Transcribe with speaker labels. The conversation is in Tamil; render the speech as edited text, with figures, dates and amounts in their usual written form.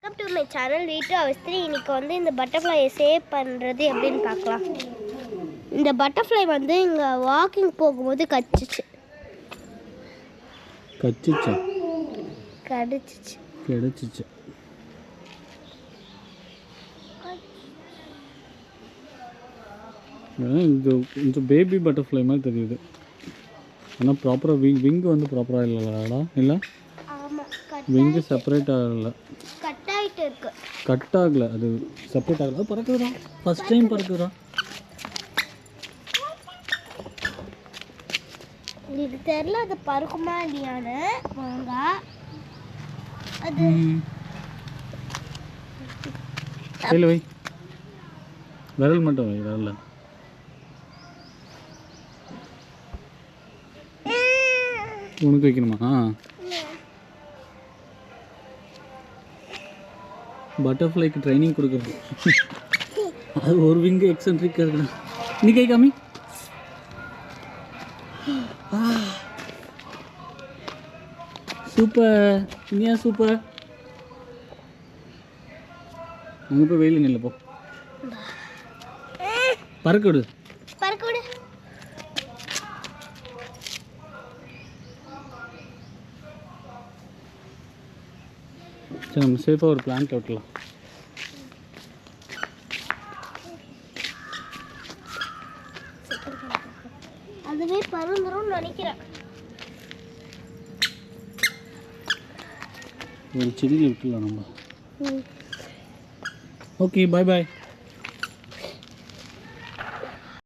Speaker 1: வெல்கம் டு மை சேனல் வீட்டு அவஸ்திரி. இன்னைக்கு வந்து இந்த பட்டர்ஃப்ளையை சேவ் பண்ணுறது எப்படின்னு பார்க்கலாம். இந்த பட்டர்ஃப்ளை வந்து இங்கே வாக்கிங் போகும்போது கடிச்சிச்சு.
Speaker 2: கொஞ்சம் பேபி பட்டர்ஃப்ளை மாதிரி தெரியுது. ஆனால் ப்ராப்பராக விங்கு வந்து ப்ராப்பராக இல்லைடா. இல்லை விங்கு செப்பரேட் ஆகலை,
Speaker 1: கட் ஆகிட்டு இருக்கு.
Speaker 2: கட் ஆகலை, அது செப்பரேட் ஆகலை. அது பறக்குதுடா, ஃபஸ்ட் டைம் பறக்குதுடா.
Speaker 1: இது தெரியல அது பறக்குமா இல்லையான்னு. வாங்க அது
Speaker 2: கையில் வை, விரல் மட்டும் வை, விரல. உனக்கு வைக்கணுமா? பட்டர்ஃப்ளைக்கு ட்ரைனிங் கொடுக்குறது. அது ஒரு விங்கு எக்ஸென்ட்ரிக்காக இருக்குண்ணா. நீ கை காமி. Super Iniya, super. அங்கே போய் வெயில் நில்ல போ. பறக்க விடு. சரி, நம்ம சேஃபாக ஒரு பிளான்ட் விட்டலாம்.
Speaker 1: அதுவே பறந்துரும் நினைக்கிறேன்.
Speaker 2: ஒரு செடியில் விட்டுலாம் நம்ம. ஓகே, பாய் பாய்.